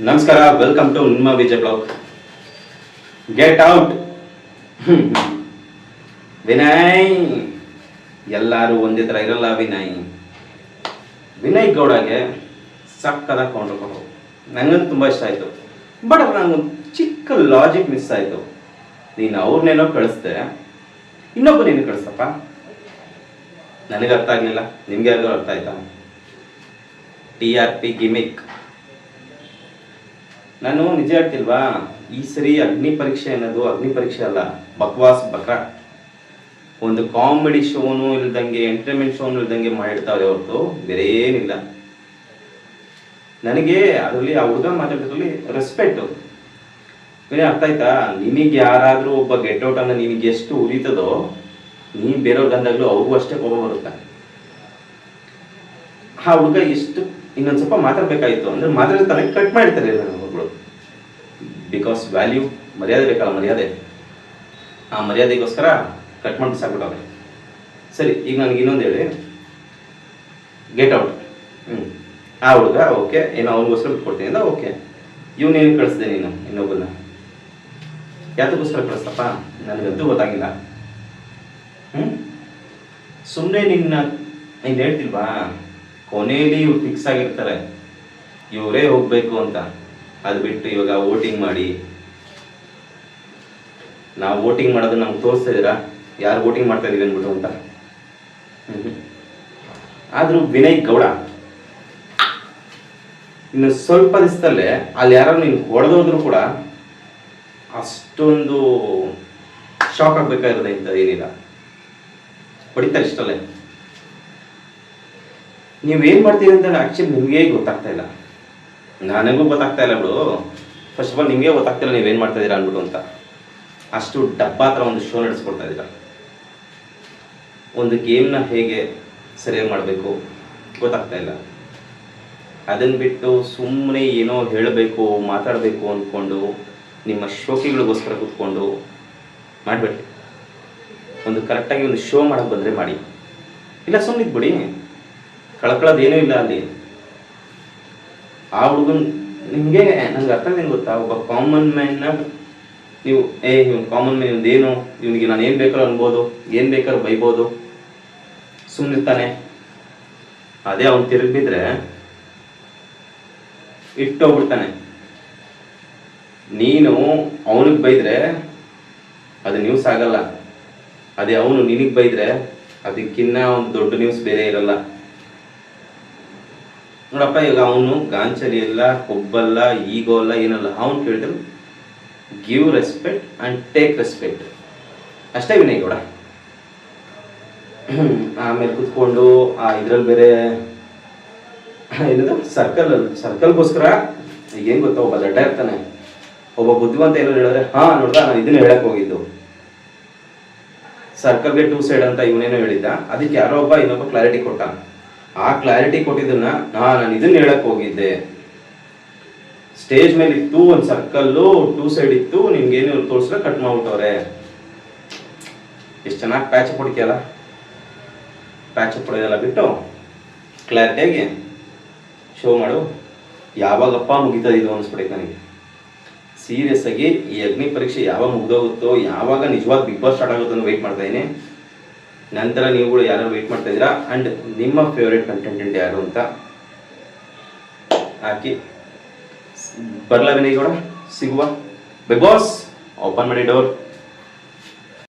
ನಮಸ್ಕಾರ, welcome to ನಿಮ್ಮ Vijay blog. Get out. Vinay, ಎಲ್ಲರೂ ಒಂದೇ ಥರ ಇರಲ್ಲ. ವಿನಯ್ ಗೌಡಗೆ ಸಕ್ಕದಾಗಿ ಕೌಂಟರ್ ಕೊಟ್ಟರು. ನನಗಂತೂ ತುಂಬ ಇಷ್ಟ ಆಯಿತು. ಬಟ್ ನನಗೊಂದು ಚಿಕ್ಕ ಲಾಜಿಕ್ ಮಿಸ್ ಆಯಿತು. ನೀನು ಅವ್ರನ್ನೇನೋ ಕಳಿಸ್ದೆ, ಇನ್ನೊಬ್ಬನೇನು ಕಳಿಸ್ತಪ್ಪ. ನನಗೆ ಅರ್ಥ ಆಗಲಿಲ್ಲ, ನಿಮಗೆ ಯಾರಿಗೂ ಅರ್ಥ ಆಯ್ತಾ? TRP gimmick. ನಾನು ನಿಜ ಹೇಳ್ತಿಲ್ವಾ, ಈ ಸರಿ ಅಗ್ನಿ ಪರೀಕ್ಷೆ ಅನ್ನೋದು ಅಗ್ನಿ ಪರೀಕ್ಷೆ ಅಲ್ಲ, ಬಕ್ವಾಸ್ ಬಕ್ರ. ಒಂದು ಕಾಮಿಡಿ ಶೋನು ಇಲ್ದಂಗೆ, ಎಂಟರ್ಟೈನ್ಮೆಂಟ್ ಶೋನು ಇಲ್ದಂಗೆ ಮಾಡಿರ್ತಾವೆ ಹೊರತು ಬೇರೆ ಏನಿಲ್ಲ. ನನಗೆ ಅದರಲ್ಲಿ ಆ ಹುಡುಗ ಮಾತಾಡೋದ್ರಲ್ಲಿ ರೆಸ್ಪೆಕ್ಟು. ಅರ್ಥ ಆಯ್ತಾ? ನಿನಗೆ ಯಾರಾದರೂ ಒಬ್ಬ ಗೆಟ್ಔಟ್ ಅನ್ನ ನಿನಗೆ ಎಷ್ಟು ಉರಿತದೋ, ನೀನು ಬೇರೆಯವ್ರ ಗಂದಾಗಲೂ ಅವ್ರಿಗೂ ಅಷ್ಟೇ ಕೋಪ ಬರುತ್ತೆ. ಆ ಹುಡುಗ ಎಷ್ಟು ಇನ್ನೊಂದು ಸ್ವಲ್ಪ ಮಾತಾಡ್ಬೇಕಾಯ್ತು ಅಂದ್ರೆ ಮಾತಾಡ್ತಾನೆ, ಕಟ್ ಮಾಡ್ತಾರೆ ನನ್ನ ಮಗಳು. ಬಿಕಾಸ್ ವ್ಯಾಲ್ಯೂ, ಮರ್ಯಾದೆ ಬೇಕಲ್ಲ, ಮರ್ಯಾದೆ. ಆ ಮರ್ಯಾದೆಗೋಸ್ಕರ ಕಟ್ ಮಾಡಿ ಸಾಕ್ಬಿಟ್ಟವ್ರೆ. ಸರಿ, ಈಗ ನನಗೆ ಇನ್ನೊಂದು ಹೇಳಿ, ಗೆಟ್ ಔಟ್. ಆ ಹುಡುಗ ಓಕೆ, ಏನೋ ಅವ್ನಿಗೋಸ್ಕರ ಬಿಟ್ಕೊಡ್ತೀನಿ ಅಂದ. ಓಕೆ, ಇವನೇನು ಕಳಿಸ್ದೆ ನೀನು ಇನ್ನೊಬ್ಬನ? ಯಾತಕ್ಕೋಸ್ಕರ ಕಳಿಸ್ತಪ್ಪ? ನನಗಂತೂ ಗೊತ್ತಾಗಿಲ್ಲ. ಸುಮ್ಮನೆ ನೀನು ಹೇಳ್ತಿಲ್ವಾ, ಕೊನೆಯಲ್ಲಿ ಇವ್ರು ಫಿಕ್ಸ್ ಆಗಿರ್ತಾರೆ, ಇವರೇ ಹೋಗ್ಬೇಕು ಅಂತ. ಅದು ಬಿಟ್ಟು ಇವಾಗ ವೋಟಿಂಗ್ ಮಾಡಿ, ನಾವು ವೋಟಿಂಗ್ ಮಾಡೋದನ್ನ ನಮ್ಗೆ ತೋರಿಸ್ತಾ ಇದ್ದೀರಾ ಯಾರು ವೋಟಿಂಗ್ ಮಾಡ್ತಾ ಇದೀವಿ ಅಂದ್ಬಿಟ್ಟು ಅಂತ. ಆದರೂ ವಿನಯ್ ಗೌಡ ಇನ್ನು ಸ್ವಲ್ಪ ದಿವಸದಲ್ಲೇ ಅಲ್ಲಿ ಯಾರು ನೀನು ಹೊಡೆದೋದ್ರು ಕೂಡ ಅಷ್ಟೊಂದು ಶಾಕ್ ಆಗ್ಬೇಕಾಗಿರೋದೆ ಅಂತ ಏನಿಲ್ಲ, ಹೊಡಿತಾರೆ ಇಷ್ಟಲ್ಲೇ. ನೀವೇನು ಮಾಡ್ತೀರಿ ಅಂತ ಆ್ಯಕ್ಚುಲಿ ನಿಮಗೆ ಗೊತ್ತಾಗ್ತಾ ಇಲ್ಲ, ನನಗೂ ಗೊತ್ತಾಗ್ತಾ ಇಲ್ಲ ಬಿಡು. ಫಸ್ಟ್ ಆಫ್ ಆಲ್ ನಿಮಗೆ ಗೊತ್ತಾಗ್ತಿಲ್ಲ ನೀವೇನು ಮಾಡ್ತಾ ಇದ್ದೀರಾ ಅಂದ್ಬಿಟ್ಟು ಅಂತ. ಅಷ್ಟು ಡಬ್ಬಾ ಥರ ಒಂದು ಶೋ ನಡೆಸ್ಕೊಡ್ತಾ ಇದ್ದೀರಾ. ಒಂದು ಗೇಮ್ನ ಹೇಗೆ ಸರಿಯಾಗಿ ಮಾಡಬೇಕು ಗೊತ್ತಾಗ್ತಾ ಇಲ್ಲ. ಅದನ್ನು ಬಿಟ್ಟು ಸುಮ್ಮನೆ ಏನೋ ಹೇಳಬೇಕು, ಮಾತಾಡಬೇಕು ಅಂದ್ಕೊಂಡು ನಿಮ್ಮ ಶೋಕಿಗಳಿಗೋಸ್ಕರ ಕೂತ್ಕೊಂಡು ಮಾಡಬೇಡಿ. ಒಂದು ಕರೆಕ್ಟಾಗಿ ಒಂದು ಶೋ ಮಾಡೋಕ್ಕೆ ಬಂದರೆ ಮಾಡಿ, ಇಲ್ಲ ಸುಮ್ಮನೆ ಇದ್ಬಿಡಿ. ಕಳ್ಕೊಳ್ಳೋದೇನೂ ಇಲ್ಲ ಅಲ್ಲಿ. ಆ ಹುಡುಗನ್ ನಿಮಗೆ ನಂಗೆ ಅರ್ಥ ಏನು ಗೊತ್ತಾ, ಒಬ್ಬ ಕಾಮನ್ ಮ್ಯಾನ್ನ ನೀವು ಇವ್ನು ಕಾಮನ್ ಮ್ಯಾನ್, ಇವ್ನದೇನು, ಇವನಿಗೆ ನಾನು ಏನು ಬೇಕಾದ್ರೂ ಅನ್ಬೋದು, ಏನು ಬೇಕಾದ್ರೂ ಬೈಬೋದು, ಸುಮ್ಮನಿರ್ತಾನೆ. ಅದೇ ಅವ್ನು ತಿರುಗಿಬಿದ್ರೆ ಇಟ್ಟೋಗ್ಬಿಡ್ತಾನೆ. ನೀನು ಅವನಿಗೆ ಬೈದ್ರೆ ಅದು ನ್ಯೂಸ್ ಆಗಲ್ಲ, ಅದೇ ಅವನು ನಿನಗೆ ಬೈದ್ರೆ ಅದಕ್ಕಿನ್ನ ಒಂದು ದೊಡ್ಡ ನ್ಯೂಸ್ ಬೇರೆ ಇರಲ್ಲ. ನೋಡಪ್ಪ, ಈಗ ಅವನು ಗಾಂಚಲಿ ಇಲ್ಲ, ಕೊಬ್ಬಲ್ಲ, ಈಗೋ ಅಲ್ಲ, ಏನಲ್ಲ. ಅವನು ಕೇಳಿದ್ರು give respect and take respect ಅಷ್ಟೇ ವಿನಯ್ ಗೌಡ. ಆಮೇಲೆ ಕುತ್ಕೊಂಡು ಇದ್ರಲ್ಲಿ ಬೇರೆ ಏನದು ಸರ್ಕಲ್ಗೋಸ್ಕರ ಈಗೇನು ಗೊತ್ತಾ, ಒಬ್ಬ ದಡ್ಡ ಇರ್ತಾನೆ, ಒಬ್ಬ ಬುದ್ಧಿವಂತ ಏನೋ ಹೇಳಿದ್ರೆ ನೋಡ್ದ ನಾನು ಇದನ್ನ ಹೇಳಕ್ ಹೋಗಿದ್ದು, ಸರ್ಕಲ್ಗೆ 2 ಸೈಡ್ ಅಂತ ಇವನೇನೋ ಹೇಳಿದ್ದ. ಅದಕ್ಕೆ ಯಾರೋ ಒಬ್ಬ ಇನ್ನೊಬ್ಬ ಕ್ಲಾರಿಟಿ ಕೊಟ್ಟ. ಆ ಕ್ಲಾರಿಟಿ ಕೊಟ್ಟಿದ್ದನ್ನ ನಾನು ಇದನ್ನ ಹೇಳಕ್ ಹೋಗಿದ್ದೆ. ಸ್ಟೇಜ್ ಮೇಲೆ ಇತ್ತು ಒಂದು ಸರ್ಕಲ್ಲು, 2 ಸೈಡ್ ಇತ್ತು, ನಿಮ್ಗೇನು ತೋರಿಸ್ರೆ ಕಟ್ ಮಾಡ್ಬಿಟ್ಟವ್ರೆ. ಎಷ್ಟು ಚೆನ್ನಾಗಿ ಪ್ಯಾಚಪ್ ಹೊಡಿತೀಯಲ್ಲ. ಪ್ಯಾಚಪ್ ಹೊಡೆಯೋದೆಲ್ಲ ಬಿಟ್ಟು ಕ್ಲಾರಿಟಿಯಾಗಿ ಶೋ ಮಾಡು. ಯಾವಾಗಪ್ಪ ಮುಗಿತದೆ ಇದು ಅನಿಸ್ಬಿಟ್ಟೈತೆ ನನಗೆ. ಸೀರಿಯಸ್ ಆಗಿ ಈ ಅಗ್ನಿ ಪರೀಕ್ಷೆ ಯಾವಾಗ ಮುಗ್ದೋಗುತ್ತೋ, ಯಾವಾಗ ನಿಜವಾಗ ಬಿಗ್ ಬಾಸ್ ಸ್ಟಾರ್ಟ್ ಆಗುತ್ತೋ ಅಂತ ವೆಯ್ಟ್ ಮಾಡ್ತಾ ಇದ್ದೀನಿ. ನಂತರ ನೀವುಗಳು ಯಾರು ವೆಯ್ಟ್ ಮಾಡ್ತಾ ಇದ್ದೀರಾ ಆ್ಯಂಡ್ ನಿಮ್ಮ ಫೇವ್ರೇಟ್ ಕಂಟೆಂಟೆಂಟ್ ಯಾರು ಅಂತ ಹಾಕಿ ಬರಲ ವಿನಯ್ ಗೌಡ. ಸಿಗುವ. ಬಿಗ್ ಬಾಸ್ ಓಪನ್ ಮಾಡಿ ಡೋರ್.